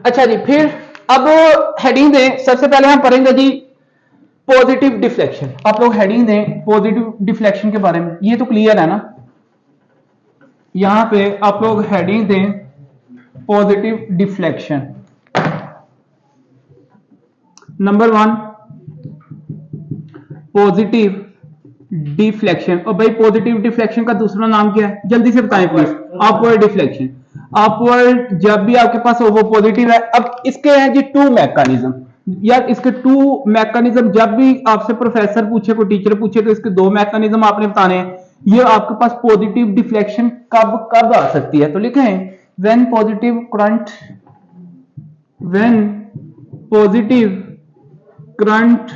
अच्छा जी, फिर अब हेडिंग दें। सबसे पहले हम पढ़ेंगे जी पॉजिटिव डिफ्लेक्शन। आप लोग हेडिंग दें पॉजिटिव डिफ्लेक्शन के बारे में, ये तो क्लियर है ना। यहां पे आप लोग हेडिंग दें positive deflection. Number 1 positive deflection. और भाई पॉजिटिव डिफ्लेक्शन का दूसरा नाम क्या है, जल्दी से बताएं प्लीज। Upward deflection. अपवर्ड जब भी आपके पास हो वो पॉजिटिव है। अब इसके हैं जी टू मैकेनिज्म। यार इसके टू मैकेनिज्म, जब भी आपसे प्रोफेसर पूछे, कोई टीचर पूछे, तो इसके दो मैकेनिज्म आपने बताने हैं। ये आपके पास पॉजिटिव डिफ्लेक्शन कब कब आ सकती है, तो लिखें when positive current, when positive current,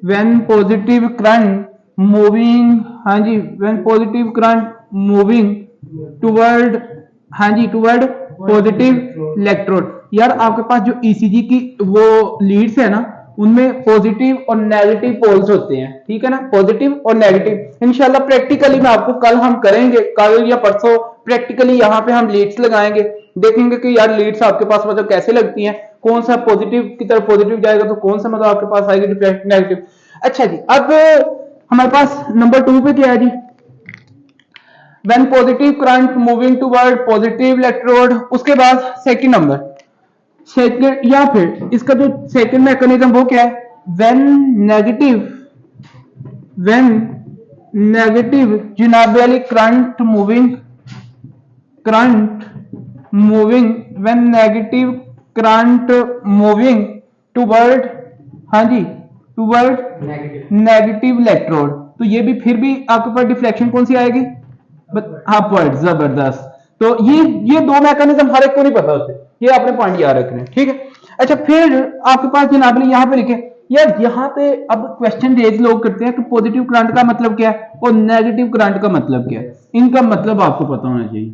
when positive current moving, हाँ जी, when positive current moving toward, हाँ जी, टुवर्ड पॉजिटिव इलेक्ट्रोड। यार आपके पास जो ईसीजी की वो लीड्स है ना, उनमें पॉजिटिव और नेगेटिव पोल्स होते हैं, ठीक है ना, पॉजिटिव और नेगेटिव। इंशाल्लाह प्रैक्टिकली में आपको कल हम करेंगे, कल या परसों प्रैक्टिकली यहाँ पे हम लीड्स लगाएंगे, देखेंगे कि यार लीड्स आपके पास मतलब कैसे लगती हैं, कौन सा पॉजिटिव की तरफ पॉजिटिव जाएगा तो कौन सा मतलब आपके पास आएगी नेगेटिव। अच्छा जी, अब हमारे पास नंबर 2 पे क्या है जी, when positive current moving toward positive electrode. उसके बाद सेकंड नंबर, सेकंड या फिर इसका जो सेकंड मैकेनिज्म वो क्या है, व्हेन नेगेटिव, व्हेन नेगेटिव जनाब वाली current moving, current moving, when negative current moving toward, हाँ जी, टुवर्ड नेगेटिव इलेक्ट्रोड। तो ये भी फिर भी आपके पास डिफ्लेक्शन कौन सी आएगी, अपवर्ड। जबरदस्त। तो ये दो मैकेनिज्म हर एक को नहीं पता होते, ये आपने पॉइंट याद रखने हैं, ठीक है। अच्छा फिर आपके पास जनाब ने यहाँ पे लिखे, यार यहाँ पे अब क्वेश्चन रेज लोग करते हैं कि पॉजिटिव करंट का मतलब क्या है और नेगेटिव करंट का मतलब क्या है। इनका मतलब आपको पता होना चाहिए,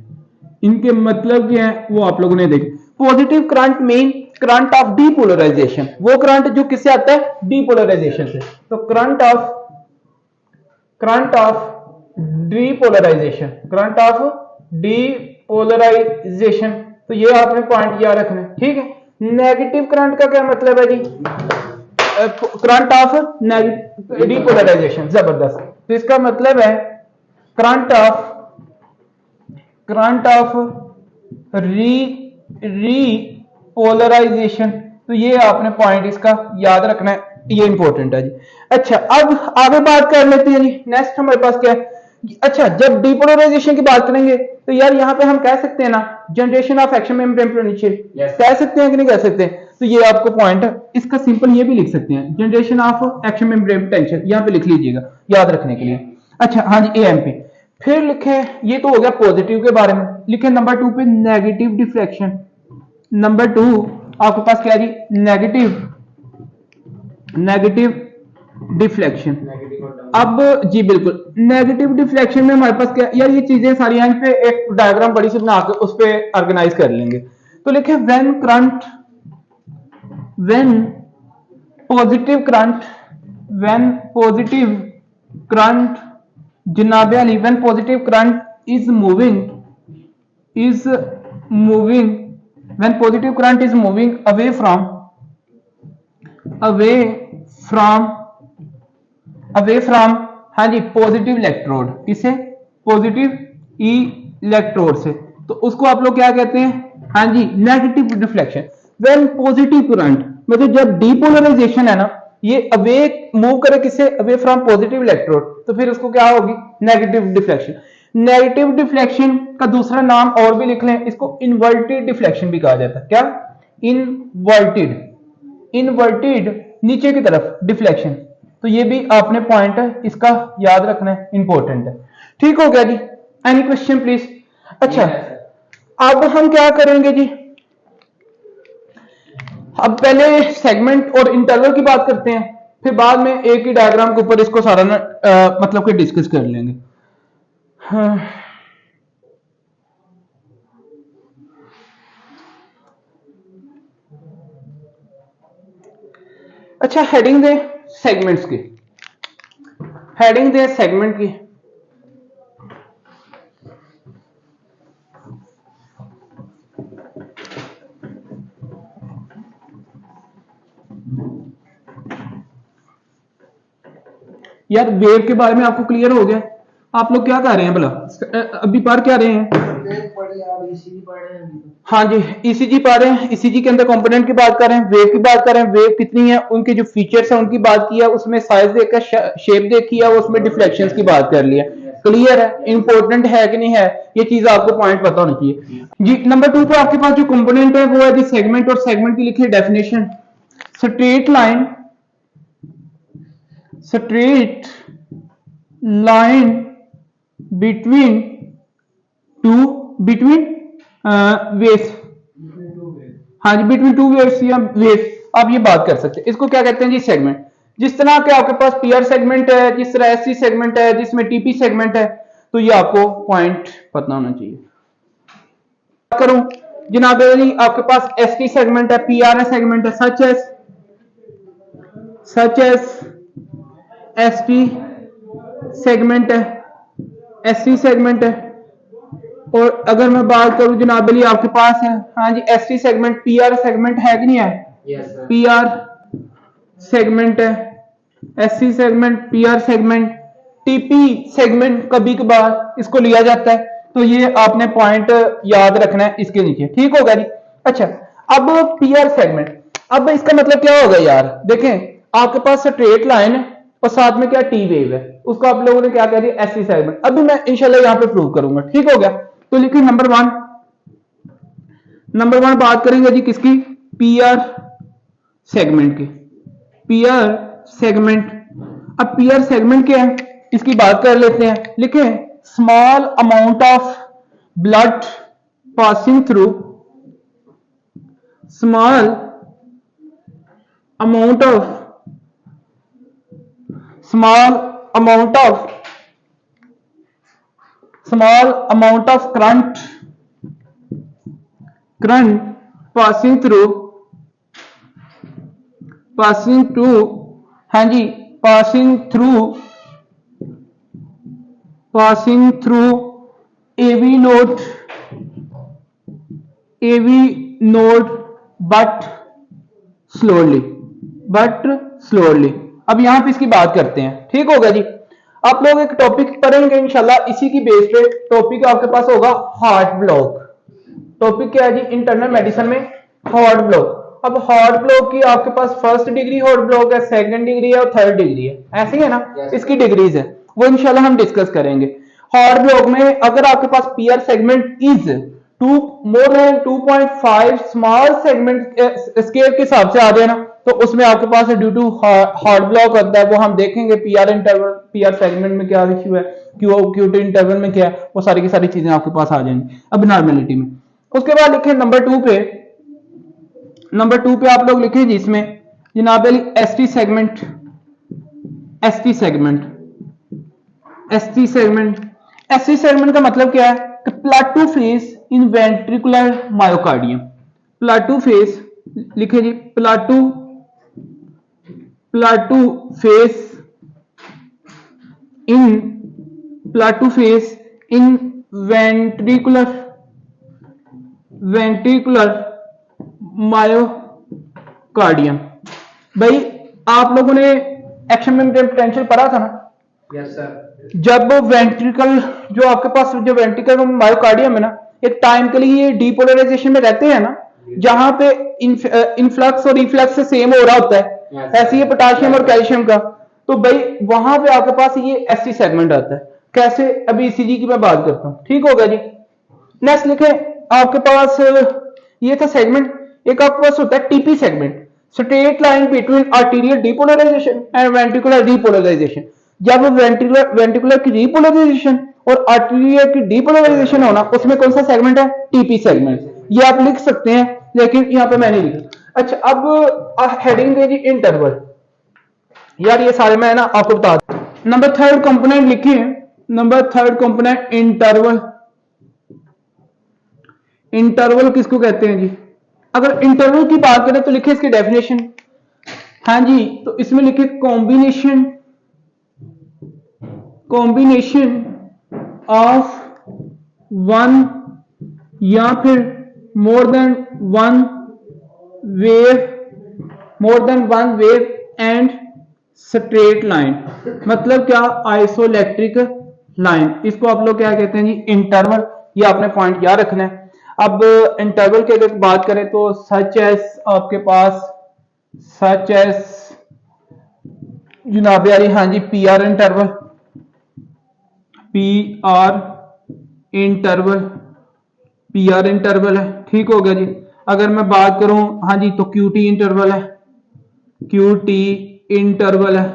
इनके मतलब क्या है वो आप लोगों ने देखे। Positive current main current of depolarization, वो करंट जो किससे आता है, डीपोलराइजेशन से। तो current of depolarization, current of depolarization. तो ये आपने पॉइंट याद रखना है, ठीक है। नेगेटिव करंट का क्या मतलब है जी, करंट ऑफ डीपोलराइजेशन। जबरदस्त। तो इसका मतलब है current of, current of repolarisation. तो ये आपने पॉइंट इसका याद रखना है, ये इंपॉर्टेंट है जी। अच्छा अब आगे बात कर लेते हैं जी, नेक्स्ट हमारे पास क्या है। अच्छा जब डीपोलराइजेशन की बात करेंगे तो यार यहाँ पे हम कह सकते हैं ना generation of action membrane potential, कह सकते हैं कि नहीं कह सकते। तो ये आपको पॉइंट इसका सिंपल ये भी लिख सकते हैं, generation of action membrane potential, यहाँ पे लिख लीजिएगा याद रखने के लिए। अच्छा हाँ जी, एएमपी। फिर लिखे, ये तो हो गया पॉजिटिव के बारे में, लिखे नंबर 2 पे नेगेटिव डिफ्लेक्शन। नंबर 2 आपके पास क्या है जी, नेगेटिव, नेगेटिव डिफ्लेक्शन। अब जी बिल्कुल, नेगेटिव डिफ्लेक्शन में हमारे पास क्या यार, ये चीजें सारी यहाँ पे एक डायग्राम बड़ी सी बना के उस पर ऑर्गेनाइज कर लेंगे। तो लिखे when current, when positive current, when positive current जनाब Ali, when positive current is moving, is moving, when positive current is moving away from, away from, away from, हाँ जी, पॉजिटिव इलेक्ट्रोड, किसे, पॉजिटिव इलेक्ट्रोड से, तो उसको आप लोग क्या कहते हैं, हाँ जी, negative deflection. When positive current मतलब जब डीपोलराइजेशन है ना, ये अवे मूव करे किसे, अवे फ्रॉम पॉजिटिव इलेक्ट्रोड, तो फिर उसको क्या होगी, नेगेटिव डिफ्लेक्शन। नेगेटिव डिफ्लेक्शन का दूसरा नाम और भी लिख लें, इसको इन्वर्टेड डिफ्लेक्शन भी कहा जाता है। क्या, इनवर्टेड, इनवर्टेड नीचे की तरफ डिफ्लेक्शन। तो ये भी आपने पॉइंट इसका याद रखना है, इंपॉर्टेंट है। ठीक हो गया जी, एनी क्वेश्चन प्लीज। अच्छा अब हम क्या करेंगे जी, अब पहले सेगमेंट और इंटरवल की बात करते हैं, फिर बाद में एक ही डायग्राम के ऊपर इसको सारा मतलब कि डिस्कस कर लेंगे। हाँ। अच्छा हेडिंग दे सेगमेंट्स की, हेडिंग दे सेगमेंट की। यार वेव के बारे में आपको क्लियर हो गया? आप लोग क्या कर रहे हैं भला? अभी पढ़ क्या रहे हैं? हाँ जी, ईसीजी पढ़ रहे हैं। ईसीजी के अंदर कंपोनेंट की बात कर रहे हैं, वेव की बात कर रहे हैं, वेव कितनी है, उनके जो फीचर्स हैं उनकी बात किया, उसमें साइज देखा, शेप देखी है, उसमें डिफ्लेक्शंस की बात कर लिया। क्लियर है? इंपॉर्टेंट है कि नहीं है? ये चीज आपको पॉइंट पता होनी चाहिए जी। नंबर 2 पे आपके पास जो कंपोनेंट है वो है जी सेगमेंट, और सेगमेंट की लिखी है definition, straight line, straight line between waves. हाँ जी, बिटवीन टू वेव्स या वेव्स, आप ये बात कर सकते हैं। इसको क्या कहते हैं जी? सेगमेंट। जिस तरह के आपके पास पीआर सेगमेंट है, जिस तरह एससी सेगमेंट है, जिसमें टीपी सेगमेंट है, तो ये आपको पॉइंट पता होना चाहिए। करूं जनाब जी, आपके पास एसटी सेगमेंट है, पीआर सेगमेंट है, सच एस एसटी सेगमेंट है, एसटी सेगमेंट है। और अगर मैं बात करूं जनाब अली, आपके पास है, हाँ जी, एसटी सेगमेंट, पीआर सेगमेंट है कि नहीं है? पीआर सेगमेंट है, SC segment, PR segment, TP segment कभी कभार इसको लिया जाता है। तो ये आपने पॉइंट याद रखना है इसके नीचे, ठीक होगा जी। अच्छा, अब पीआर सेगमेंट, अब इसका मतलब क्या होगा यार? देखें, आपके पास स्ट्रेट लाइन है और साथ में क्या टी वेव है, उसको आप लोगों ने क्या कह दिया? SC segment. अभी मैं इंशाल्लाह यहां पे प्रूव करूंगा, ठीक हो गया? तो लिखिए नंबर वन बात करेंगे जी किसकी? पीआर सेगमेंट की। पीआर सेगमेंट, अब पीआर सेगमेंट क्या है इसकी बात कर लेते हैं। लिखें, small amount of blood passing through, small amount of current passing through, हाँ जी, passing through AV node but slowly। अब यहां पे इसकी बात करते हैं, ठीक होगा जी। आप लोग एक टॉपिक पढ़ेंगे इंशाल्लाह, इसी की बेस पे टॉपिक आपके पास होगा हार्ट ब्लॉक। टॉपिक क्या है जी? इंटरनल मेडिसिन में हार्ट ब्लॉक। अब हार्ट ब्लॉक की आपके पास फर्स्ट डिग्री हार्ट ब्लॉक है, सेकंड डिग्री है और थर्ड डिग्री है, ऐसे ही है ना? इसकी डिग्रीज है, वो इंशाल्लाह हम डिस्कस करेंगे। हार्ट ब्लॉक में अगर आपके पास PR segment is more than 2.5 small segment scale के हिसाब से आ जाए ना, तो उसमें आपके पास ड्यू टू हार्ट ब्लॉक होता है। वो हम देखेंगे पीआर इंटरवल, पीआर सेगमेंट में क्या इश्यू है, क्यूटी इंटरवल में क्या है, वो सारी की सारी चीजें आपके पास आ जाएंगी अब नॉर्मेलिटी में। उसके बाद लिखे नंबर टू पे आप लोग लिखे जी इसमें जनाब अली एसटी सेगमेंट का मतलब क्या है? Plateau phase in ventricular myocardium. Plateau phase लिखे जी, plateau phase in ventricular myocardium. भाई आप लोगों ने एक्शन में पोटेंशियल पढ़ा था ना? Yes sir. जब वेंट्रिकल, जो आपके पास जो वेंट्रिकल मायोकार्डियम है ना, एक टाइम के लिए डीपोलराइजेशन में रहते हैं ना, जहां पे इनफ्लक्स और रिफ्लक्स से सेम हो रहा होता है, ऐसे ही पोटेशियम और कैल्शियम का, तो भाई वहां पे आपके पास ये एसटी सेगमेंट आता है। कैसे? अभी ईसीजी की मैं बात करता हूं, ठीक होगा जी। नेक्स्ट लिखे आपके पास, ये था सेगमेंट। एक आपके पास होता है TP segment, straight line between arterial depolarization and ventricular depolarization. जब वेंट्रिकुलर की डीपोलराइजेशन और आर्टीरियल की डीपोलराइजेशन होना, उसमें कौन सा सेगमेंट है? TP segment. ये आप लिख सकते हैं, लेकिन यहां पे मैंने लिखा। अच्छा, अब हेडिंग है जी इंटरवल। यार ये सारे मैं ना आपको बता दूं। नंबर थर्ड कंपोनेंट लिखी है, number third component interval. Interval किसको कहते हैं जी? अगर इंटरवल की बात करें तो लिखे इसकी डेफिनेशन, हाँ जी, तो इसमें लिखे कॉम्बिनेशन ऑफ वन या फिर more than one wave and straight line मतलब क्या, आइसोइलेक्ट्रिक लाइन, इसको आप लोग क्या कहते हैं जी, इंटरवल। ये आपने पॉइंट याद रखना है। अब इंटरवल की अगर बात करें तो सच एस आपके पास, सच एस जनाब यारी, हाँ जी, P R interval, P R interval, P R interval है, ठीक हो गया जी। अगर मैं बात करूं हाँ जी तो क्यू टी इंटरवल है, क्यू टी इंटरवल है,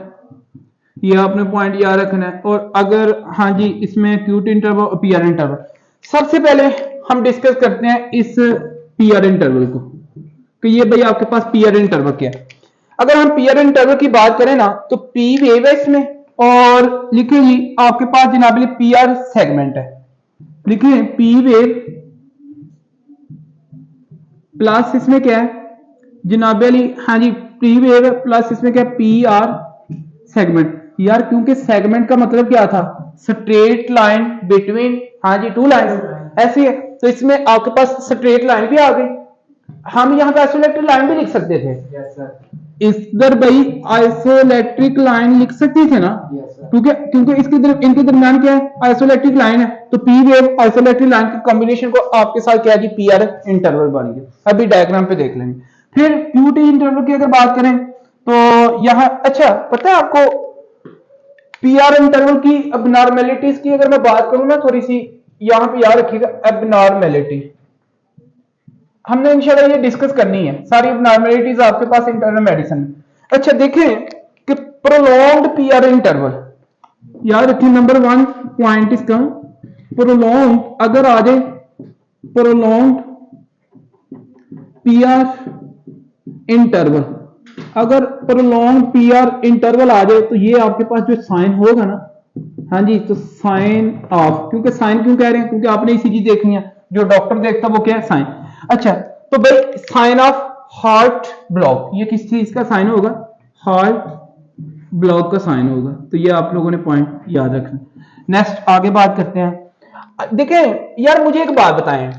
ये आपने पॉइंट याद रखना है। और अगर हाँ जी इसमें क्यू टी इंटरवल और पी आर इंटरवल, सबसे पहले हम डिस्कस करते हैं इस पी आर इंटरवल को कि ये भाई आपके पास पी आर इंटरवल क्या है। अगर हम पी आर इंटरवल की बात करें ना तो पी वेव है इसमें, और लिखिए जी आपके पास जनाब पी आर सेगमेंट है, लिखिए पी वेव प्लस इसमें क्या है जनाब अली, हाँ जी पी वेव प्लस इसमें क्या, पी आर सेगमेंट। यार क्योंकि सेगमेंट का मतलब क्या था, स्ट्रेट लाइन बिटवीन, हाँ जी टू लाइन, ऐसी है तो इसमें आपके पास स्ट्रेट लाइन भी आ गई। हम यहाँ पे आइसोइलेक्ट्रिक लाइन भी लिख सकते थे, इधर भाई आइसोइलेक्ट्रिक लाइन लिख सकते थे ना, क्योंकि क्योंकि इसके इनके दरमियान क्या है, आइसोइलेक्ट्रिक लाइन है, तो पी वेव आइसोइलेक्ट्रिक लाइन के कॉम्बिनेशन को आपके साथ क्या जी, पी आर इंटरवल बन गया। अभी डायग्राम पे देख लेंगे। फिर क्यूटी इंटरवल की अगर बात करें तो यहाँ, अच्छा पता है आपको पी आर इंटरवल की एबनॉर्मेलिटीज की अगर मैं बात करूं ना थोड़ी सी, यहां पे याद रखिएगा एबनॉर्मेलिटी, हमने इंशाल्लाह ये डिस्कस करनी है सारी एबनॉर्मेलिटीज आपके पास इंटरनल मेडिसिन में। अच्छा देखें कि प्रोलॉन्ग्ड पी आर इंटरवल, याद रखिए नंबर 1 पॉइंट इसका, प्रोलॉन्ग अगर आ जाए, प्रोलॉन्ग्ड पी आर इंटरवल, अगर प्रोलॉन्ग पी आर इंटरवल आ जाए तो ये आपके पास जो साइन होगा ना, हाँ जी तो साइन ऑफ, क्योंकि साइन क्यों कह रहे हैं, क्योंकि आपने इसी चीज देखनी है, जो डॉक्टर देखता है वो क्या है, साइन। अच्छा तो भाई साइन ऑफ हार्ट ब्लॉक, ये किस चीज का साइन होगा, हार्ट ब्लॉक का साइन होगा, तो ये आप लोगों ने पॉइंट याद रखना। नेक्स्ट आगे बात करते हैं। देखें यार मुझे एक बात बताएं,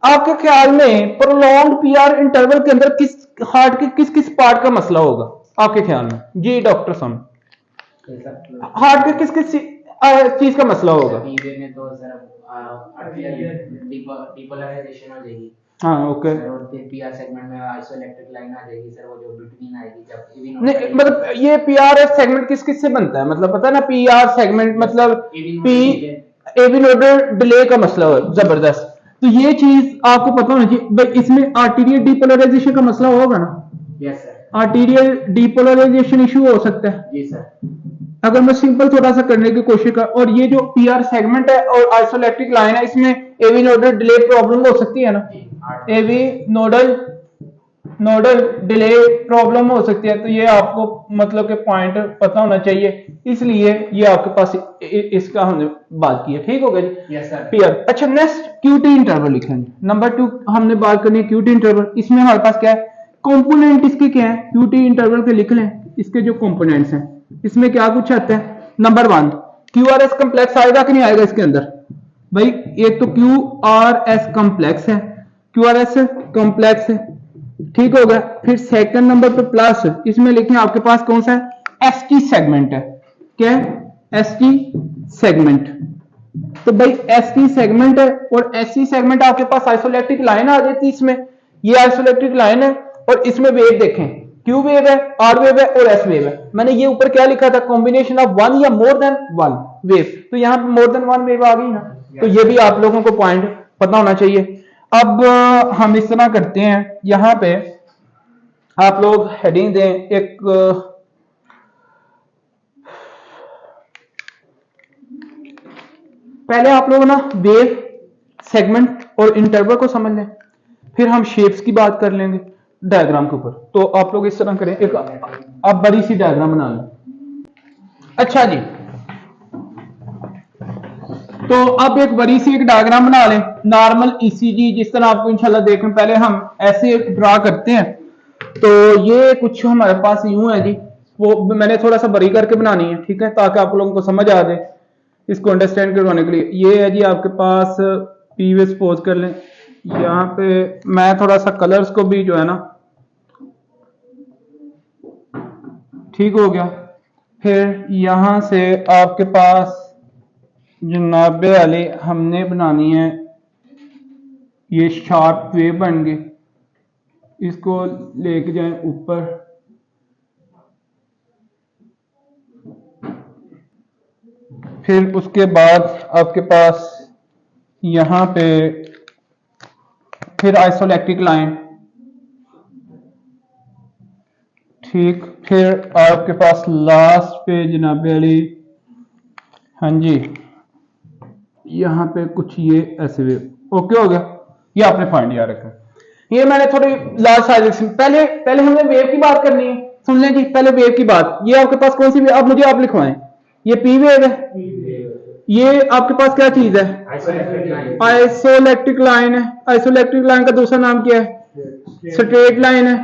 आपके ख्याल में प्रोलॉन्ग पीआर इंटरवल के अंदर किस हार्ट के किस किस पार्ट का मसला होगा आपके ख्याल में जी डॉक्टर साहब, हार्ट के किस किस चीज का मसला होगा, तो सर डिपोलराइजेशन हो जाएगी, हाँ ओके, और फिर पीआर सेगमेंट में आइसोइलेक्ट्रिक लाइन आ जाएगी सर, वो जो बिटवीन आएगी, जब नहीं मतलब ये पीआर सेगमेंट किस किस से बनता है, मतलब पता है ना पीआर सेगमेंट मतलब पी एवी नोडल डिले का मसला हो जबरदस्त, तो ये चीज आपको पता होना चाहिए भाई। इसमें आर्टीरियल डीपोलराइजेशन का मसला होगा ना, yes sir, arterial depolarization issue हो सकता है जी सर। अगर मैं सिंपल थोड़ा सा करने की कोशिश कर, और ये जो पीआर सेगमेंट है और आइसोइलेक्ट्रिक लाइन है इसमें एवी नोडल डिले प्रॉब्लम हो सकती है ना, एवी नोडल डिले प्रॉब्लम हो सकती है, तो ये आपको मतलब के पॉइंट पता होना चाहिए, इसलिए ये आपके पास इसका हमने बात की है, ठीक हो गया जी, यस सर। पीआर। अच्छा नेक्स्ट क्यूटी इंटरवल लिखेंगे, नंबर 2 हमने बात करनी है क्यूटी इंटरवल। इसमें हमारे पास क्या है, कंपोनेंट इसके क्या है, क्यूटी इंटरवल के लिख लें, इसके जो कंपोनेंट्स हैं इसमें क्या कुछ आता है। Number 1 Q R S complex आएगा कि नहीं आएगा इसके अंदर, भाई एक तो क्यू आर एस कम्प्लेक्स है, क्यू आर एस कम्प्लेक्स है, ठीक हो गया। फिर सेकंड नंबर पे प्लस, इसमें लिखें आपके पास कौन सा है, एस टी सेगमेंट है, क्या है, एस टी सेगमेंट, तो भाई एस टी सेगमेंट है, और एस टी सेगमेंट आपके पास आइसोइलेक्ट्रिक लाइन आ जाती है इसमें, ये आइसोइलेक्ट्रिक लाइन है, और इसमें वेव देखें क्यू वेव है, आर वेव है और एस वेव है। मैंने ये ऊपर क्या लिखा था, कॉम्बिनेशन ऑफ वन या मोर देन वन वेव, तो यहां पे मोर देन वन वेव आ गई ना, तो ये भी आप लोगों को पॉइंट पता होना चाहिए। अब हम इस तरह करते हैं, यहां पे आप लोग हेडिंग दें एक, पहले आप लोग ना वेव सेगमेंट और इंटरवल को समझ लें, फिर हम शेप्स की बात कर लेंगे डायग्राम के ऊपर। तो आप लोग इस तरह करें, एक आप बड़ी सी डायग्राम बना लें। अच्छा जी, तो अब एक बड़ी सी एक डायग्राम बना लें, नॉर्मल ईसीजी जिस तरह आपको इंशाल्लाह देखें, पहले हम ऐसे ड्रा करते हैं, तो ये कुछ हमारे पास यूं है जी, वो मैंने थोड़ा सा बड़ी करके बनानी है, ठीक है, ताकि आप लोगों को समझ आ जाए इसको अंडरस्टैंड करवाने के लिए। ये है जी आपके पास पीवी सपोज कर लें, यहाँ पे मैं थोड़ा सा कलर्स को भी जो है ना, ठीक हो गया, फिर यहां से आपके पास जनाबे वाली हमने बनानी है, ये शार्प वेव बन गई, इसको लेके जाएं ऊपर, फिर उसके बाद आपके पास यहां पे फिर आइसोइलेक्ट्रिक लाइन, ठीक, फिर आपके पास लास्ट पे जनाबे वाली, हाँ जी, यहां पे कुछ ये ऐसे वेव, ओके हो गया। ये आपने फाइंड याद रखा। ये मैंने थोड़ी लार्ज साइज, पहले पहले हमने वेव की बात करनी है, सुन लें जी, पहले वेव की बात। ये आपके पास कौन सी वेव, अब मुझे आप लिखवाएं, ये पी वेव है, ये आपके पास क्या चीज है, आइसोइलेक्ट्रिक लाइन है। आइसोइलेक्ट्रिक लाइन का दूसरा नाम क्या है, स्ट्रेट लाइन है।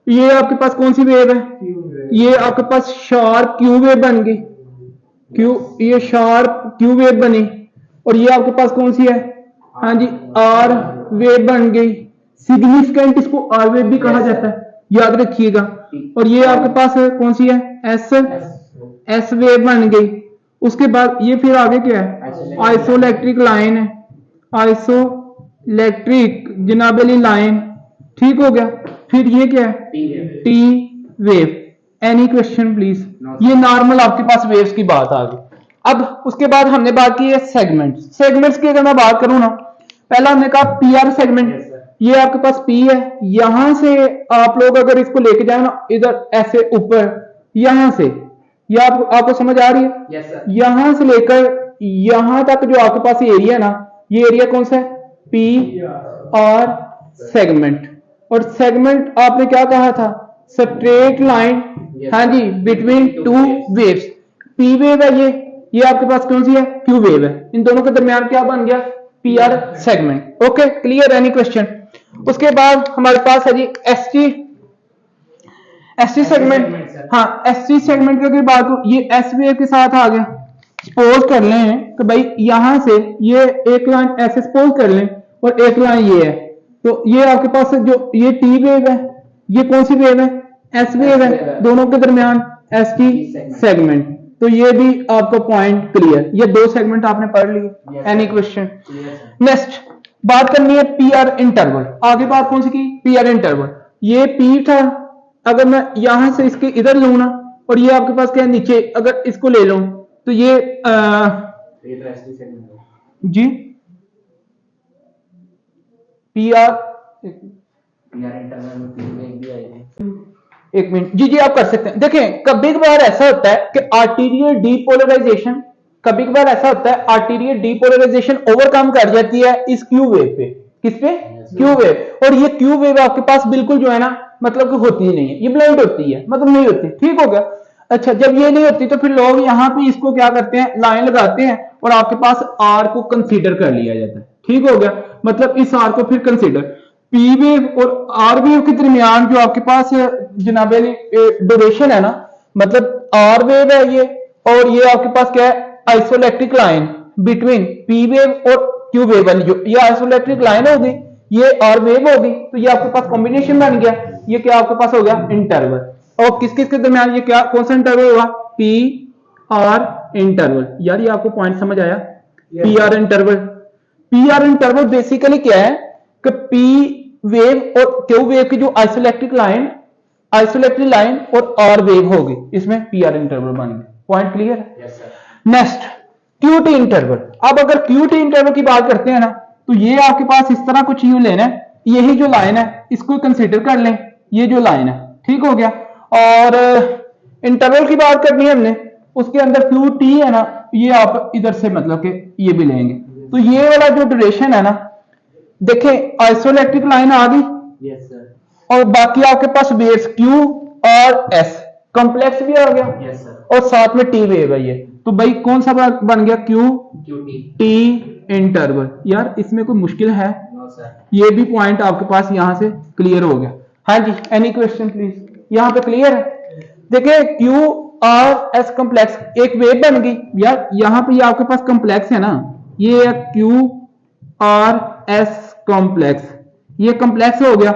ये आपके पास कौन सी वेव है, ये आपके पास शार्प क्यू वेव बन गई, क्यू, ये शार्प क्यू वेव बनी, और ये आपके पास कौन सी है, हाँ जी, आर वेव बन गई। सिग्निफिकेंट इसको आर वेव भी कहा जाता है, याद रखिएगा। और ये आपके पास है कौन सी है, एस वेव बन गई। उसके बाद ये फिर आगे क्या है, आइसोइलेक्ट्रिक लाइन है, आइसोइलेक्ट्रिक जनाबेली लाइन, ठीक हो गया। फिर ये क्या है, T wave. Any question please. ये नॉर्मल आपके पास वेव्स की बात आ गई। अब उसके बाद हमने बात की है सेगमेंट। सेगमेंट्स की अगर मैं बात करूं ना, पहला हमने कहा पी आर सेगमेंट, ये आपके पास पी है, यहां से आप लोग अगर इसको लेके जाए ना इधर ऐसे ऊपर, यहां से, ये आपको समझ आ रही है, yes, यहां से लेकर यहां तक जो आपके पास ये एरिया है ना, ये एरिया कौन सा है, पी आर सेगमेंट। और सेगमेंट आपने क्या कहा था, स्ट्रेट लाइन, हाँ जी, between two waves. P wave है ये आपके पास कौन सी है, क्यू वेव है। इन दोनों के दरमियान क्या बन गया, P R segment. Okay, clear, any question. उसके बाद हमारे पास है जी एस टी सेगमेंट। हाँ, एस टी सेगमेंट की अगर बात हो, ये एस वेव के साथ आ गया। सपोज कर लें कि भाई यहां से ये एक लाइन ऐसे सपोज कर लें और एक लाइन ये है, तो ये आपके पास जो ये टी वेव है, ये कौन सी वेव है, एस वेव है, दोनों के दरमियान एस टी सेगमेंट। तो ये भी आपको पॉइंट क्लियर, ये दो सेगमेंट आपने पढ़ लिए। Any question. नेक्स्ट बात करनी है पी आर इंटरवल। आगे बात कौन सी की, पी आर इंटरवल। ये पी था, अगर मैं यहां से इसके इधर लूं ना, और ये आपके पास क्या है नीचे, अगर इसको ले लूं तो ये जी पी आर, एक मिनट जी, आप कर सकते हैं। देखें, कभी कभार ऐसा होता है कि आर्टीरियल डीपोलराइजेशन, कभी कभार ऐसा होता है आर्टीरियल डीपोलराइजेशन ओवरकम कर जाती है इस क्यू वेव पे। किस पे, क्यू वेव। और ये क्यू वेव आपके पास बिल्कुल जो है ना, मतलब कि होती ही नहीं है, ये ब्लाइंड होती है, मतलब नहीं होती, ठीक हो गया। अच्छा, जब ये नहीं होती तो फिर लोग यहाँ पे इसको क्या करते हैं, लाइन लगाते हैं और आपके पास आर को कंसीडर कर लिया जाता है, ठीक हो गया। मतलब इस आर को फिर कंसीडर, पी वेव और आर वेव के दरमियान जो आपके पास जनाबे ड्यूरेशन है ना, मतलब आर वेव है ये, और ये आपके पास क्या है, isoelectric line between P wave और क्यू वेव वाली, जो ये आइसोइलेक्ट्रिक लाइन होगी, ये आर वेव होगी, तो ये आपके पास कॉम्बिनेशन बन गया। ये क्या आपके पास हो गया, इंटरवल। और किस किस के दरमियान ये क्या, कौन सा इंटरवल होगा, पी आर इंटरवल। यार ये आपको पॉइंट समझ आया, P R interval. P R interval basically क्या है कि पी वेव और क्यू वेव की जो आइसोइलेक्ट्रिक लाइन और आर वेव होगी, इसमें पी आर इंटरवल बन गया। पॉइंट क्लियर है। Next QT interval. अब अगर क्यूटी इंटरवल की बात करते हैं ना, तो ये आपके पास इस तरह कुछ यूं लेना है, यही जो लाइन है इसको कंसीडर कर लें, ये जो लाइन है, ठीक हो गया। और इंटरवल की बात करनी है हमने, उसके अंदर क्यू टी है ना, ये आप इधर से मतलब कि ये भी लेंगे, तो ये वाला जो ड्यूरेशन है ना, देखें आइसोइलेक्ट्रिक लाइन आ गई, यस सर, और बाकी आपके पास वेव्स क्यू और एस, कॉम्प्लेक्स भी आ गया, यस सर, और साथ में टी वेव है ये। तो भाई कौन सा बन गया, क्यू टी इंटरवल। यार इसमें कोई मुश्किल है, नो सर, ये भी पॉइंट आपके पास यहां से क्लियर हो गया। हाँ जी, एनी क्वेश्चन प्लीज, यहां पे क्लियर है। देखिए क्यू आर एस कॉम्प्लेक्स एक वेव बन गई। यार यहां पे ये आपके पास कॉम्प्लेक्स है ना, ये है क्यू आर एस कॉम्प्लेक्स, ये कॉम्प्लेक्स हो गया।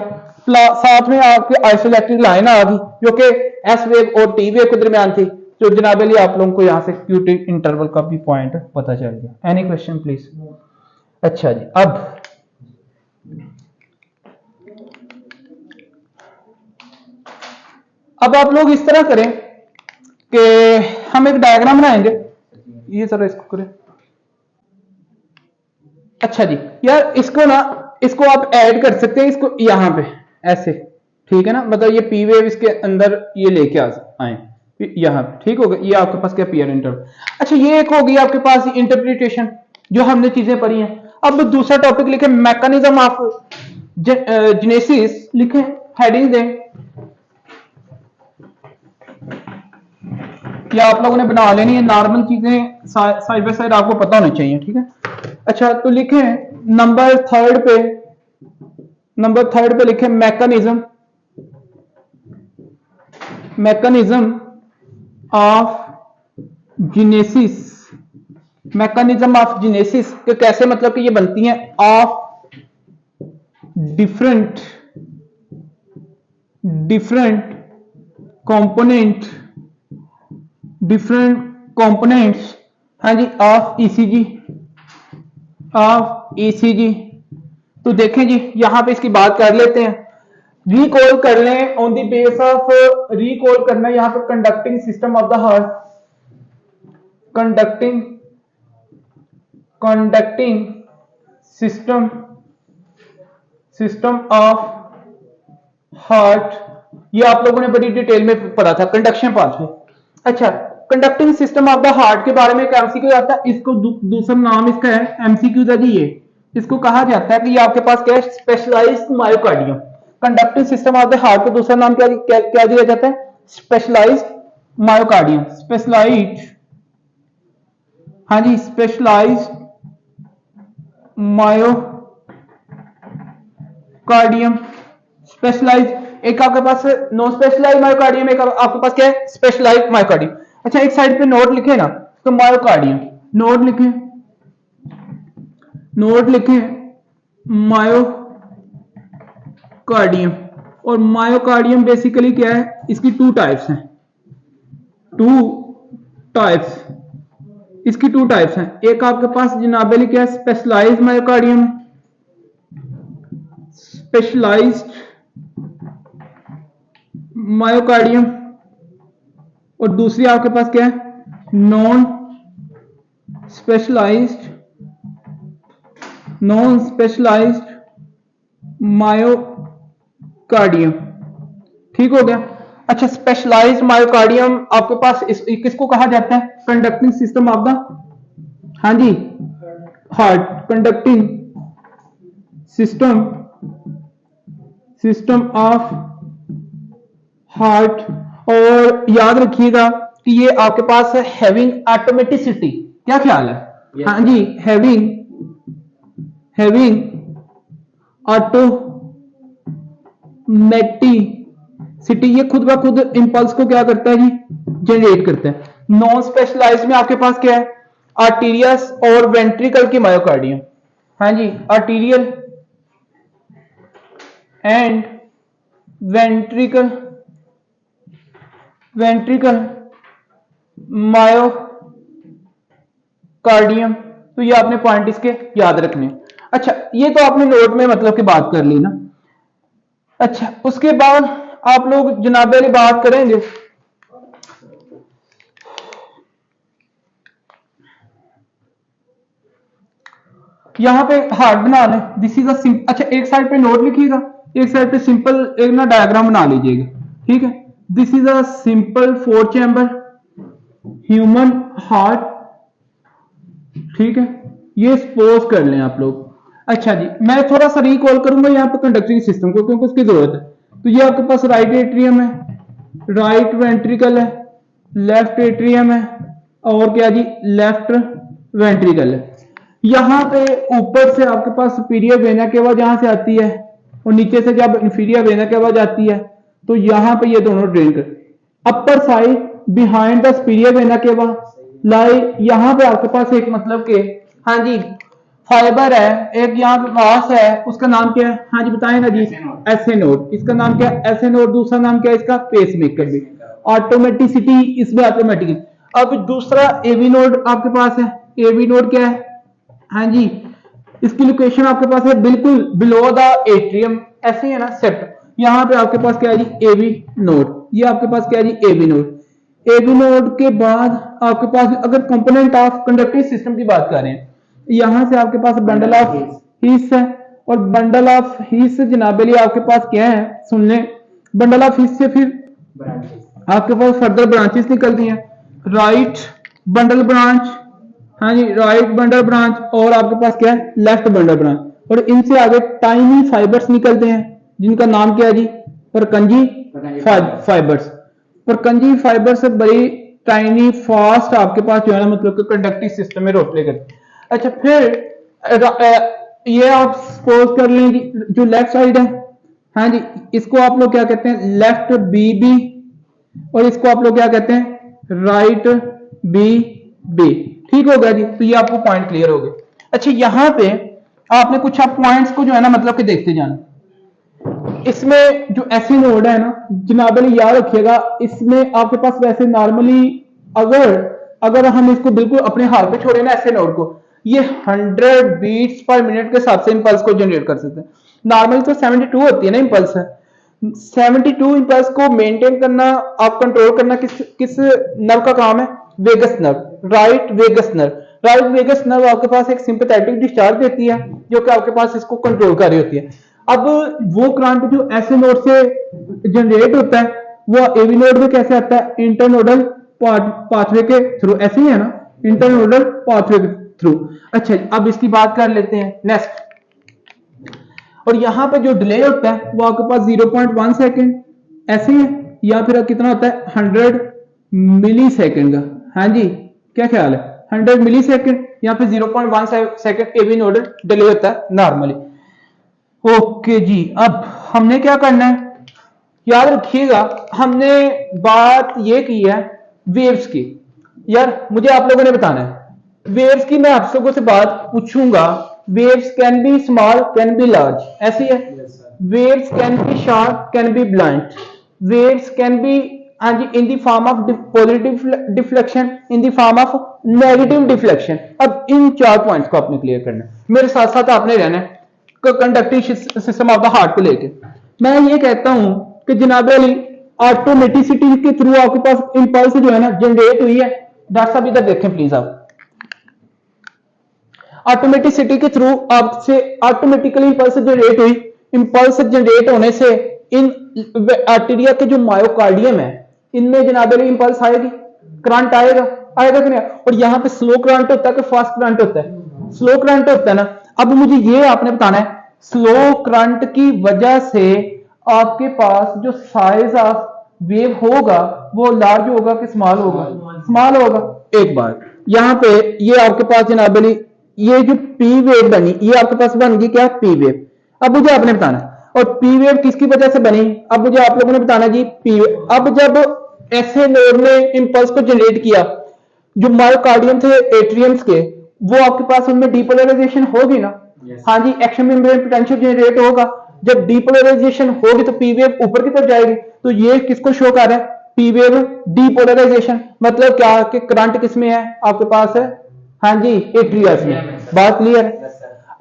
साथ में आपके आइसोइलेक्ट्रिक लाइन आ गई जो कि एस वेव और टी वेव के दरमियान थी, तो जनाब अली आप लोगों को यहाँ से क्यूटी इंटरवल का भी पॉइंट पता चल गया। Any question please. अच्छा जी, अब आप लोग इस तरह करें कि हम एक डायग्राम बनाएंगे। ये जरा इसको करें। अच्छा जी यार, इसको ना, इसको आप ऐड कर सकते हैं इसको यहां पे ऐसे, ठीक है ना, मतलब ये पी वेव इसके अंदर ये लेके आए यहां पे, ठीक होगा। ये आपके पास क्या पीयर इंटरवल। अच्छा, ये एक होगी आपके पास इंटरप्रिटेशन जो हमने चीजें पढ़ी हैं। अब दूसरा टॉपिक लिखे मैकेनिज्म ऑफ जेनेसिस, लिखे हेडिंग दें या आप लोगों ने बना लेनी है। नॉर्मल चीजें साइड बाय साइड आपको पता होना चाहिए, ठीक है। अच्छा, तो लिखे नंबर थर्ड पे लिखे mechanism of genesis. Mechanism of genesis के कैसे, मतलब कि ये बनती हैं ऑफ डिफरेंट कंपोनेंट्स, हाँ जी, ऑफ ईसीजी। तो देखें जी, यहां पे इसकी बात कर लेते हैं। रिकॉल कर लें on the base of, recall करना यहां पे conducting system of the heart, conducting system of heart. ये आप लोगों ने बड़ी डिटेल में पढ़ा था कंडक्शन पार्ट में। अच्छा, conducting system of the heart के बारे में एक एमसीक्यू आता है, इसको दूसरा नाम इसका है एमसीक्यू था जी। ये इसको कहा जाता है कि ये आपके पास क्या है, specialised myocardium. Conducting system of the heart को दूसरा नाम क्या दिया जाता है, स्पेशलाइज्ड मायोकार्डियम। हाँ जी, स्पेशलाइज्ड मायोकार्डियम। स्पेशलाइज्ड, एक आपके पास नॉन स्पेशलाइज्ड मायोकार्डियम, एक आपके पास क्या है, स्पेशलाइज्ड मायोकार्डियम। अच्छा, एक साइड पे नोट लिखे ना, तो मायोकार्डियम नोट लिखे मायोकार्डियम। और मायोकार्डियम बेसिकली क्या है, इसकी टू टाइप्स हैं। इसकी टू टाइप्स हैं। एक आपके पास जनाबेली क्या है, स्पेशलाइज्ड मायोकार्डियम, और दूसरी आपके पास क्या है, नॉन स्पेशलाइज्ड मायोकार्डियम। ठीक हो गया। अच्छा, स्पेशलाइज्ड मायोकार्डियम आपके पास किसको कहा जाता है, कंडक्टिंग सिस्टम ऑफ द, हाँ जी, heart, conducting system of heart. और याद रखिएगा कि ये आपके पास है हैविंग ऑटोमेटिसिटी। क्या ख्याल है? हाँ जी, हैविंग ऑटोमेटिसिटी। ये खुद ब खुद इंपल्स को क्या करता है जी, जनरेट करता है। नॉन स्पेशलाइज्ड में आपके पास क्या है, आर्टीरियस और वेंट्रिकल की मायोकार्डियम। हाँ जी, आर्टीरियल एंड वेंट्रिकल मायोकार्डियम। तो ये आपने पॉइंट इसके याद रखने। अच्छा, ये तो आपने नोट में मतलब की बात कर ली ना। अच्छा, उसके बाद आप लोग जनाबे वाली बात करेंगे, यहां पे हार्ट बना लें। दिस इज अ सिंपल, अच्छा एक साइड पे नोट लिखिएगा, एक साइड पे सिंपल एक ना डायग्राम बना लीजिएगा, ठीक है। This is a simple 4 chamber human heart, ठीक है। ये सपोज कर लें आप लोग। अच्छा जी, मैं थोड़ा सा रिकॉल करूंगा यहाँ पे कंडक्टिंग सिस्टम को, क्योंकि उसकी जरूरत है। तो ये आपके पास राइट एट्रियम है, राइट वेंट्रिकल है, लेफ्ट एट्रियम है, और क्या जी, लेफ्ट वेंट्रिकल है। यहां पे ऊपर से आपके पास सुपीरियर वेना केवा जहां से आती है, और नीचे से जब इंफीरियर वेना केवा जाती है, तो यहां पे ये दोनों ड्रेन कर। Upper side behind the superior vena cava lie, यहां पे आपके पास एक मतलब के, हाँ जी, फाइबर है, एक यहाँ पे मास है, उसका नाम क्या है, हाँ जी बताएं ना जी, एसे नोड। इसका नाम क्या है, एसे नोड। दूसरा नाम क्या है इसका, पेस मेकर भी। ऑटोमेटिसिटी इसमें ऑटोमेटिकली। अब दूसरा एवी नोड आपके पास है, एवी नोड क्या है, हाँ जी, इसकी लोकेशन आपके पास है बिल्कुल बिलो द एट्रियम, ऐसे ही है ना सेप्ट। यहां पे आपके पास क्या है जी, एवी नोड, ये आपके पास क्या है जी, एवी नोड। एवी नोड के बाद आपके पास अगर कंपोनेंट ऑफ कंडक्टिव सिस्टम की बात करें, यहां से आपके पास बंडल ऑफ हीट्स है, और बंडल ऑफ हीट्स जनाबे आपके पास क्या है, सुन लें, बंडल ऑफ हीट्स से फिर आपके पास फर्दर ब्रांचेस निकलती हैं, राइट बंडल ब्रांच, हाँ जी, राइट बंडल ब्रांच, और आपके पास क्या है, लेफ्ट बंडल ब्रांच, और इनसे आगे टाइनी फाइबर्स निकलते हैं जिनका नाम क्या है जी, परकंजी फाइबर्स। परकंजी फाइबर्स बड़ी टाइनी फास्ट आपके पास जो है ना, मतलब कि कंडक्टिव सिस्टम में रोल प्ले करते हैं। अच्छा, फिर ये आप सपोज कर लें जी, जो लेफ्ट साइड है, हाँ जी, इसको आप लोग क्या कहते हैं, लेफ्ट बी बी, और इसको आप लोग क्या कहते हैं, राइट बी बी। ठीक हो गया जी, तो ये आपको पॉइंट क्लियर हो गए। अच्छा, यहां पे आपने कुछ आप पॉइंट्स को जो है ना, मतलब कि देखते जाना। इसमें जो ऐसी नोड है ना जनाब अली, याद रखिएगा, इसमें आपके पास वैसे नॉर्मली अगर हम इसको बिल्कुल अपने हाथ पे छोड़े ना ऐसे नोड को, ये 100 बीट्स पर मिनट के हिसाब से इंपल्स को जनरेट कर सकते हैं। नॉर्मली तो 72 होती है ना इंपल्स है, 72 इंपल्स को मेंटेन करना, आप कंट्रोल करना किस नर्व का काम है, vagus nerve, right vagus nerve. Right vagus nerve आपके पास एक सिंपैथेटिक डिस्चार्ज देती है जो कि आपके पास इसको कंट्रोल कर रही होती है। अब वो करंट जो ऐसे नोड से जनरेट होता है वो एवी नोड में कैसे आता है, इंटरनोडल पाथवे के थ्रू, ऐसे ही है ना, इंटरनोडल पाथवे के थ्रू। अच्छा, अब इसकी बात कर लेते हैं नेक्स्ट। और यहां पे जो डिले होता है वो आपके पास 0.1 सेकेंड ऐसे है, या फिर कितना होता है 100 मिली सेकेंड का, हाँ जी, क्या ख्याल है, 100 मिली सेकेंड या फिर 0.1 सेकेंड एवी नोडल डिले होता है नॉर्मली। ओके जी, अब हमने क्या करना है, याद रखिएगा, हमने बात ये की है वेव्स की। यार मुझे आप लोगों ने बताना है वेव्स की, मैं आप लोगों से बात पूछूंगा, waves can be small can be large, ऐसी है, waves can be sharp can be blind, waves can be, हाँ जी, in the form of positive deflection, in the form of negative deflection. अब इन 4 पॉइंट्स को आपने क्लियर करना है, मेरे साथ साथ आपने रहना है conductive system of the heart को लेके। मैं ये कहता हूं कि जनाब अली ऑटोमेटिसिटी के थ्रू आपके पास इंपल्स जो है ना जनरेट हुई है। डॉक्टर साहब इधर देखें प्लीज, आप ऑटोमेटिसिटी के थ्रू आपसे ऑटोमेटिकली इंपल्स जनरेट हुई। इंपल्स जनरेट होने से इन आर्टेरिया के जो मायोकार्डियम है इनमें जनाब अली इंपल्स आएगी, करंट आएगा कि नहीं। और यहां पे स्लो करंट होता है कि फास्ट करंट होता है, स्लो करंट होता है ना। अब मुझे ये आपने बताना है, स्लो करंट की वजह से आपके पास जो साइज ऑफ वेव होगा वो लार्ज होगा कि स्मॉल होगा, स्मॉल होगा। एक बार यहां पे ये आपके पास जनाब अली ये जो पी वेव बनी, ये आपके पास बन गई क्या, पी वेव। अब मुझे आपने बताना है, और पी वेव किसकी वजह से बनी, अब मुझे आप लोगों ने बताना जी पी वेव। अब जब ऐसे नोड ने इंपल्स को जनरेट किया, जो मायोकार्डियम थे एट्रियम्स के, वो आपके पास उनमें डीपोलराइजेशन होगी ना, हाँ जी, एक्शन मेम्ब्रेन पोटेंशियल जनरेट होगा। जब डीपोलराइजेशन होगी तो पी वेव ऊपर की तरफ जाएगी। तो ये किसको शो कर रहा है, पी वेव डीपोलराइजेशन। मतलब क्या कि करंट किसमें है आपके पास है, हाँ जी, एट्रियस में। बात क्लियर है।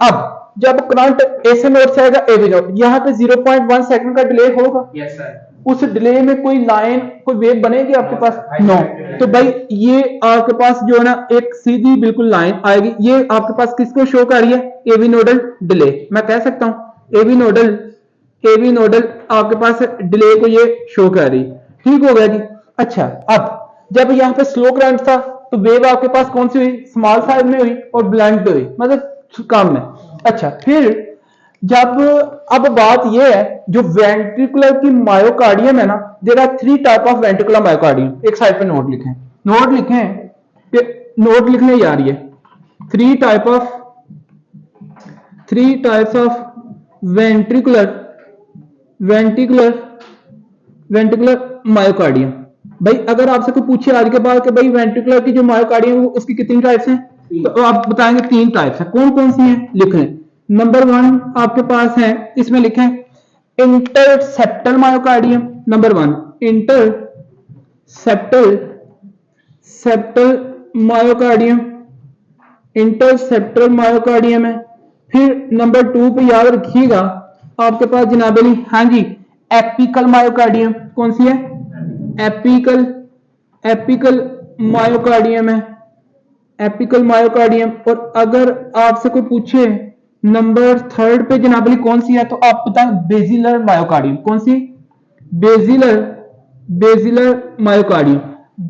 अब जब करंट ऐसे नोड से आएगा एवी नोड, यहां पे 0.1 सेकंड का डिले होगा। Yes sir. उस डिले में कोई लाइन कोई वेव बनेगी आपके पास, नो। तो भाई ये आपके पास जो है ना एक सीधी बिल्कुल लाइन आएगी। ये आपके पास किसको शो कर रही है, एवी नोडल डिले। मैं कह सकता हूं एवी नोडल आपके पास डिले को ये शो कर रही। ठीक हो गया जी। अच्छा, अब जब यहां पे स्लो करंट था तो वेव आपके पास कौन सी हुई, स्मॉल साइज में हुई और ब्लंट हुई, मतलब कम में। अच्छा, फिर जब अब बात यह है जो वेंट्रिकुलर की मायोकार्डियम है ना, there are 3 type of ventricular myocardium. एक साइड पे नोट लिखें, नोट लिखने यार, ये 3 टाइप्स ऑफ वेंट्रिकुलर मायोकार्डियम। भाई अगर आपसे कोई पूछे आज के बाद कि भाई वेंट्रिकुलर की जो मायोकार्डियम उसकी कितनी टाइप्स हैं, तो आप बताएंगे 3 टाइप्स हैं। कौन कौन सी हैं, लिख लें। नंबर 1 आपके पास है, इसमें लिखें interseptal myocardium. Number 1 interseptal septal septal myocardium, interseptal myocardium है। फिर नंबर 2 पे याद रखिएगा आपके पास जनाब अली, हाँ जी, एपिकल मायोकार्डियम। कौन सी है? एपिकल एपिकल मायोकार्डियम है, एपिकल मायोकार्डियम। और अगर आपसे कोई पूछे नंबर 3 पे जनाब अली कौन सी है, तो आप बताएं बेसिलर मायोकार्डियम। कौन सी? Basilar basilar myocardium.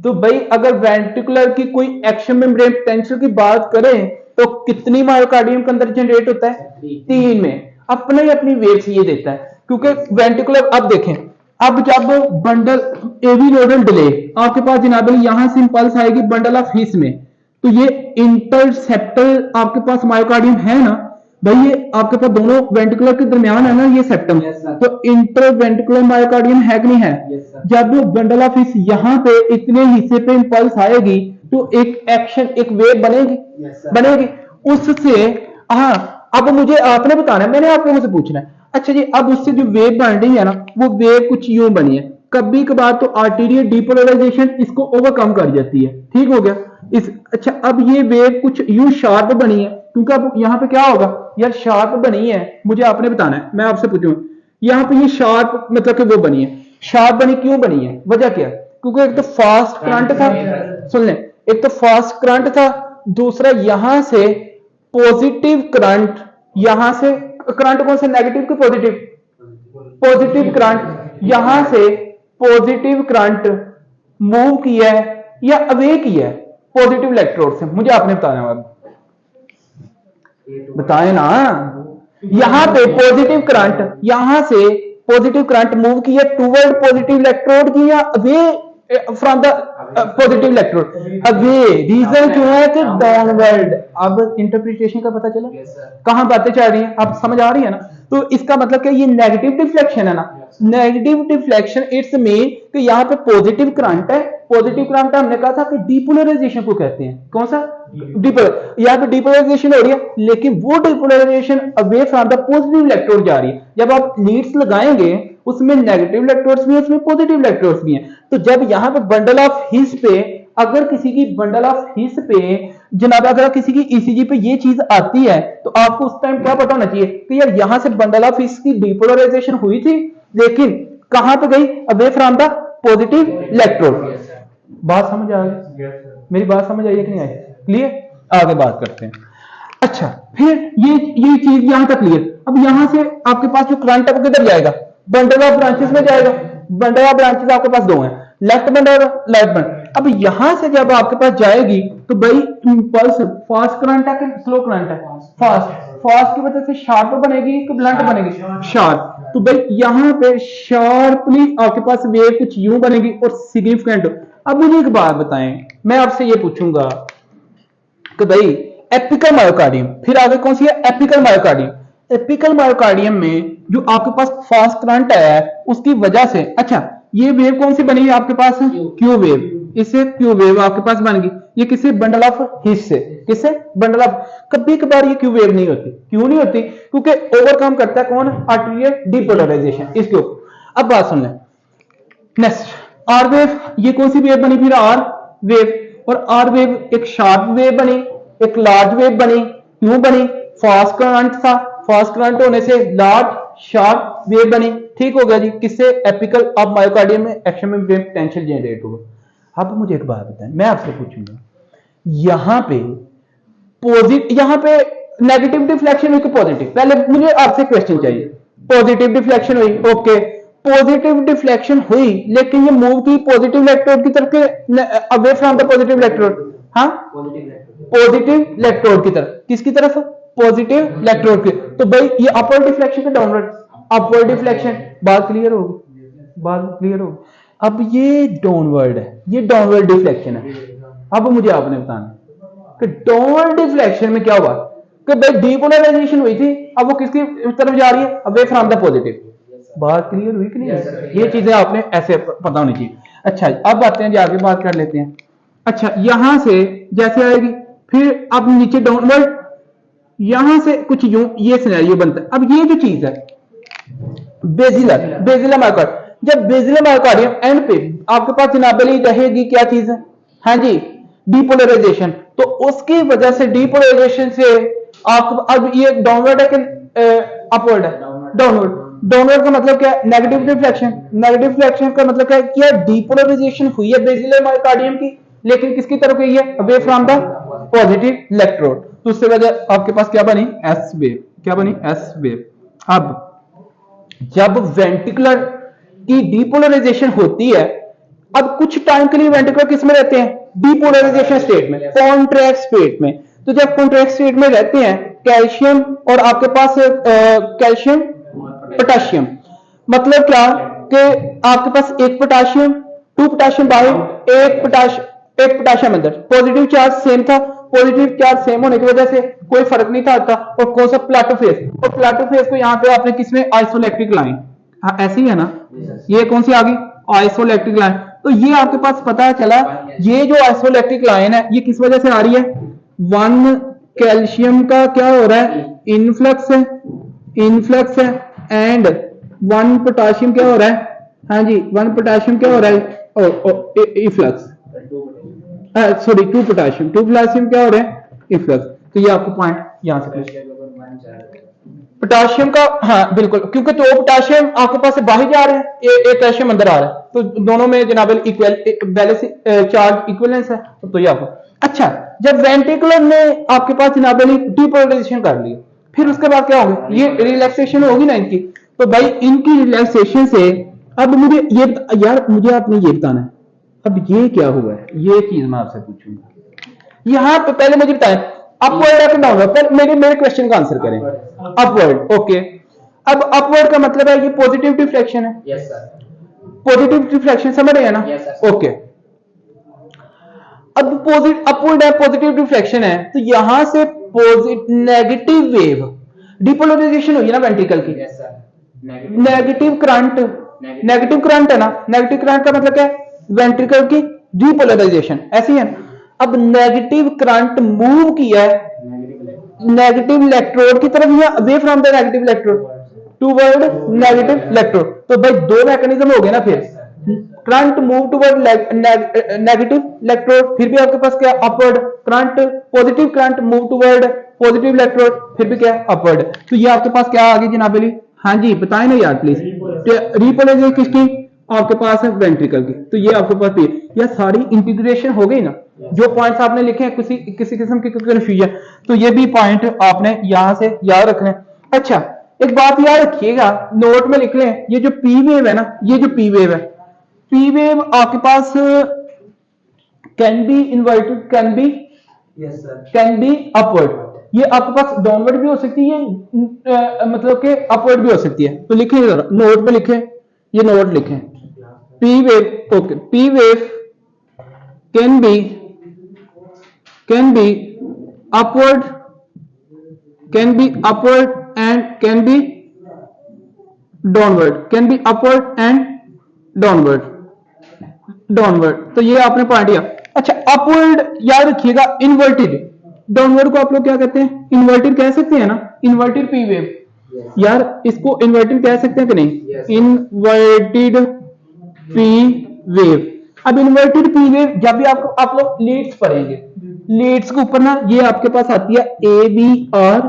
तो भाई अगर वेंट्रिकुलर की कोई एक्शन मेम्ब्रेन पोटेंशियल की बात करें तो कितनी मायोकार्डियम के अंदर जनरेट होता है? 3 में। अपने ही अपनी वेव्स ये देता है, क्योंकि वेंट्रिकुलर, अब देखें, अब जब बंडल एवी नोडल डिले आपके पास जनाब यहां से इंपल्स आएगी बंडल ऑफ हिस में, तो ये इंटरसेप्टल आपके पास मायोकार्डियम है ना भाई, ये आपके पास दोनों वेंट्रिकुलर के दरमियान है ना ये सेप्टम। तो इंटरवेंट्रिकुलर मायोकार्डियम है कि नहीं है? जब बंडल ऑफ हिस यहां पे इतने हिस्से पे इंपल्स आएगी तो एक एक्शन, एक वेव बनेगी, बनेगी उससे। हाँ, अब मुझे आपने बताना है, मैंने आप लोगों से पूछना है। अच्छा जी, अब उससे जो वेव बन रही है ना, वो वेव कुछ यूं बनी है। कभी कभार तो आर्टीरियल डीपोलराइजेशन इसको ओवरकम कर जाती है, ठीक हो गया इस। अच्छा, अब ये वेव कुछ यूं शार्प बनी है, क्योंकि अब यहां पे क्या होगा यार, शार्प बनी है, मुझे आपने बताना है, मैं आपसे पूछूं यहां पे ये शार्प मतलब कि वो बनी है, शार्प बनी क्यों बनी है, वजह क्या है? क्योंकि एक तो फास्ट करंट था, सुन लें, एक तो फास्ट करंट था, दूसरा यहां से पॉजिटिव करंट, यहां से करंट कौन से, नेगेटिव के पॉजिटिव? पॉजिटिव करंट, यहां से पॉजिटिव करंट मूव किया है या अवे किया है पॉजिटिव इलेक्ट्रोड से, मुझे आपने बताना है, बताएं ना। यहां पे पॉजिटिव करंट, यहां से पॉजिटिव करंट मूव किया टुवर्ड पॉजिटिव इलेक्ट्रोड की या away from the positive electrode, away. Reason क्यों है कि डाउनवर्ड। अब इंटरप्रिटेशन का पता चला कहां बातें चल रही हैं, आप समझ आ रही है ना? तो इसका मतलब कि ये नेगेटिव डिफ्लेक्शन है ना, नेगेटिव डिफ्लेक्शन इट्स मीन कि यहां पे पॉजिटिव करंट है, पॉजिटिव करंट हमने कहा था कि डीपोलराइजेशन को कहते हैं, कौन सा? डिपोलर। यहां पे डीपोलराइजेशन हो रही है, लेकिन वो depolarization away from the positive electrode जा रही है। जब आप लीड्स लगाएंगे उसमें नेगेटिव इलेक्ट्रोड्स भी हैं, उसमें पॉजिटिव इलेक्ट्रोड्स भी हैं। तो जब यहां पे बंडल ऑफ हिस पे, अगर किसी की बंडल ऑफ हिस पे जनाब, अगर किसी की ईसीजी पे ये चीज आती है तो आपको उस टाइम क्या पता होना चाहिए कि यार यहां से बंडल ऑफ हिस की डीपोलराइजेशन हुई थी, लेकिन कहां पे गई? Away from the positive electrode. बात समझ आ गई? मेरी बात समझ आई है कि नहीं आई? क्लियर? आगे बात करते हैं। अच्छा, फिर ये चीज यहां तक क्लियर। अब यहां से आपके पास जो करंट है वो किधर जाएगा? बंडल ऑफ ब्रांचेस में जाएगा। बंडल ऑफ ब्रांचेस आपके पास दो हैं, लेफ्ट बंड और राइट बंड। अब यहां से जब आपके पास जाएगी तो भाई इंपल्स फास्ट करंट है कि स्लो करंट है? फास्ट। फास्ट की वजह से शार्प बनेगी कि ब्लंट बनेगी? शार्प। तो भाई यहां पे शार्पली आपके पास वेव कुछ यूं बनेगी और सिग्निफिकेंट। अब मुझे एक बात बताएं, मैं आपसे ये पूछूंगा कि भाई एपिकल मायोकार्डियम, फिर आगे कौन सी है? Apical myocardium. एपिकल मायोकार्डियम में जो आपके पास फास्ट करंट आया है उसकी वजह से, अच्छा ये वेव कौन सी बनी है आपके पास? Q wave. इससे क्यू वेव आपके पास बन गई। ये किससे? बंडल ऑफ हिस से। किससे? Bundle of. कभी कभार ये क्यू वेव नहीं होती। क्यों नहीं होती? क्योंकि ओवरकम करता है कौन? आर्टीरियल डीपोलराइजेशन इसके ऊपर। अब बात सुन लें, नेक्स्ट आर वेव। ये कौन सी वेव बनी? फिर आर वेव। और आर वेव एक शार्प वेव बनी, एक लार्ज वेव बनी। क्यों बनी? फास्ट करंट था, फास्ट करंट होने से लार्ज शार्प वेव बनी। ठीक हो गया जी। किससे? एपिकल ऑफ मायोकार्डियम में एक्शन में पोटेंशियल जनरेट होगा। अब मुझे एक बात बताएं, मैं आपसे पूछूंगा यहां पे यहां पे नेगेटिव डिफ्लेक्शन हुई कि पॉजिटिव? पहले मुझे आपसे क्वेश्चन चाहिए। पॉजिटिव डिफ्लेक्शन हुई, ओके। पॉजिटिव डिफ्लेक्शन हुई लेकिन ये मूव की पॉजिटिव इलेक्ट्रोड की तरफ के away from the positive electrode. हाँ, पॉजिटिव इलेक्ट्रोड की तरफ। किसकी तरफ? पॉजिटिव इलेक्ट्रोड की। तो भाई ये अपवर्ड डिफ्लेक्शन का डाउनवर्ड? Upward deflection. बात क्लियर होगी? बात क्लियर होगी? अब ये डाउनवर्ड है, ये डाउनवर्ड डिफ्लेक्शन है। अब मुझे आपने बताना कि डाउनवर्ड डिफ्लेक्शन में क्या हुआ कि भाई डीपोलराइजेशन हुई थी, अब वो किसकी तरफ जा रही है? Away from the positive. बात क्लियर हुई कि नहीं? ये चीजें आपने ऐसे पता होनी चाहिए। अच्छा, अब आते हैं, आगे बात कर लेते हैं। अच्छा, यहां से जैसे आएगी, फिर अब नीचे डाउनवर्ड, यहां से कुछ यूं ये सिनेरियो बनता है। अब ये जो चीज है बेसिलर, बेसिलर मायोकार्ड, जब बेसिलर मायोकार्डियम एंड पे आपके पास जनाबली रहेगी क्या चीज है, हाँ जी, डीपोलराइजेशन। तो उसकी वजह से डीपोलराइजेशन से आप अब ये डाउनवर्ड है कि अपवर्ड है, डाउनवर्ड। डाउनवर्ड का मतलब क्या है, नेगेटिव रिफ्लेक्शन। नेगेटिव रिफ्लेक्शन का मतलब क्या है, क्या डीपोलराइजेशन हुई है बेसिलर मायोकार्डियम की, लेकिन किसकी तरफ गई है, away from the positive electrode. तो उससे वजह आपके पास क्या बनी, एस वेव। क्या बनी, एस वेव। अब जब वेंट्रिकुलर की डीपोलराइजेशन होती है, अब कुछ टाइम के लिए वेंट्रिकुलर किस में रहते हैं, डीपोलराइजेशन स्टेट में, कॉन्ट्रैक्ट स्टेट में। तो जब कॉन्ट्रैक्ट स्टेट में रहते हैं, कैल्शियम और आपके पास कैल्शियम पोटेशियम, मतलब क्या कि आपके पास एक पोटेशियम, 2 पोटेशियम बाहर, एक पोटेशियम अंदर, पॉजिटिव चार्ज सेम था। पॉजिटिव चार्ज सेम होने की वजह से कोई फर्क नहीं था आता। और कौन सा, प्लाटो फेज। और प्लाटो फेज को यहाँ पे आपने किसमें, आइसोइलेक्ट्रिक लाइन, हाँ ऐसी है ना, ये कौन सी आ गई, आइसोइलेक्ट्रिक लाइन। तो ये आपके पास पता चला, ये जो आइसोइलेक्ट्रिक लाइन है ये किस वजह से आ रही है, 1 कैल्शियम का क्या हो रहा है, इनफ्लक्स है, इनफ्लक्स है, एंड 1 पोटेशियम क्या हो रहा है, हाँ जी 1 पोटेशियम क्या हो रहा है, इफ्लक्स, सॉरी 2 पोटेशियम, 2 पोटेशियम क्या हो रहा है, इफ्लक्स। तो ये आपको पॉइंट यहां से, पोटाशियम का, हाँ बिल्कुल, क्योंकि 2 पोटाशियम आपके पास से बाहर जा रहे हैं, एक कैल्शियम अंदर आ रहा है, तो दोनों में जनाब इक्वल बैलेंस चार्ज इक्विवेलेंस है। तो ये आपको, अच्छा जब वेंट्रिकुलर ने आपके पास जनाब डीपोलराइजेशन कर लिया, फिर उसके बाद क्या होगा, ये रिलैक्सेशन होगी ना इनकी। तो भाई इनकी रिलैक्सेशन से अब मुझे ये, यार मुझे आपने ये बताना है, अब ये क्या हुआ है, ये चीज मैं आपसे पूछूंगा। यहां पे पहले मुझे बताएं, अपवर्ड है कि डाउनवर्ड, मेरे क्वेश्चन का आंसर करें। Upward, okay. अब अपवर्ड का मतलब है ये पॉजिटिव डिफ्लेक्शन है, यस सर, पॉजिटिव डिफ्लेक्शन समझ रहे हैं ना, Yes, sir. ओके। अब अपवर्ड है, पॉजिटिव डिफ्लेक्शन है, तो यहां से नेगेटिव वेव, डीपोलराइजेशन हुई है ना वेंट्रिकल की, yes sir, negative current, negative current है ना, नेगेटिव करंट का मतलब क्या है, वेंट्रिकल की डीपोलराइजेशन, ऐसी है। अब नेगेटिव करंट मूव किया है नेगेटिव इलेक्ट्रोड की तरफ या away from the negative electrode toward negative electrode. तो भाई 2 मैकेनिज्म हो गए ना, फिर current move toward negative electrode, फिर भी आपके पास क्या, upward current, positive current move toward positive electrode, फिर भी क्या, अपवर्ड। तो ये आपके पास क्या आ गई जनाबली, हाँ जी बताएं ना यार प्लीज, रिपोलराइजेशन किसकी, आपके पास है वेंट्रिकल की। तो ये आपके पास ये सारी इंटीग्रेशन हो गई ना, जो पॉइंट्स आपने लिखे हैं, किसी किस्म की कंफ्यूजन, तो ये भी पॉइंट आपने यहां से याद रखना है। अच्छा एक बात याद रखिएगा, नोट में लिख लें, ये जो पी वेव है ना, ये जो पी वेव है, पी वेव आपके पास can be inverted, can be, yes sir, can be upward. ये आपके पास डाउनवर्ड भी हो सकती है, मतलब कि अपवर्ड भी हो सकती है। तो लिखें जरा, नोट में लिखें, ये नोट लिखें, P wave, okay, P wave can be upward, can be upward and can be downward, can be upward and downward, downward। तो ये आपने पढ़ लिया। अच्छा अपवर्ड याद रखिएगा, इन्वर्टेड, डाउनवर्ड को आप लोग क्या कहते हैं, इन्वर्टेड कह सकते हैं ना, इन्वर्टेड पी वेव, यार इसको इन्वर्टेड कह सकते हैं कि नहीं, इन्वर्टेड पी वेव। अब इन्वर्टेड पी वेव जब भी आपको, आप लोग लीड्स पढ़ेंगे, लीड्स के ऊपर ना ये आपके पास आती है ए बी आर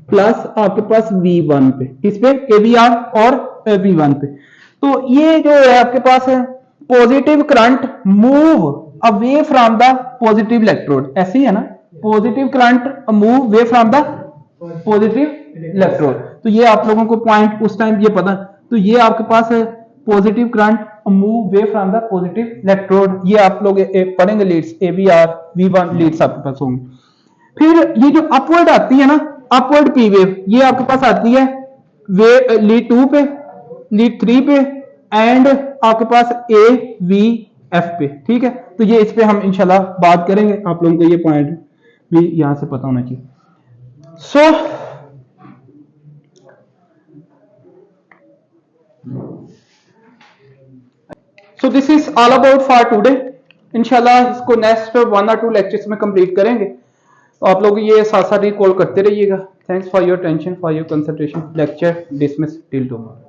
प्लस आपके पास V1 पे, इस पे ए बी आर और V1 पे। तो ये जो है आपके पास है positive current move away from the positive electrode, ऐसे ही है ना, positive current move way from the positive electrode. तो ये आप लोगों को पॉइंट उस टाइम ये पता, तो ये आपके पास है positive current move way from the positive electrode, ये आप लोग पढ़ेंगे लीड्स, ABR V1 लीड्स आपके पास होंगे। फिर ये जो अपवर्ड आती है ना, अपवर्ड पी वेव, ये आपके पास आती है वे लीड 2 पे, लीड 3 पे एंड आपके पास AVF पे, ठीक है। तो ये इस पे हम इंशाल्लाह बात करेंगे, आप लोगों को ये पॉइंट भी यहां से पता होना चाहिए। So this is all about for today. इंशाल्लाह इसको नेक्स्ट 1 और 2 लेक्चर्स में कंप्लीट करेंगे। तो आप लोग ये साथ साथ ही कॉल करते रहिएगा। Thanks for your attention, for your concentration. Lecture dismiss till tomorrow.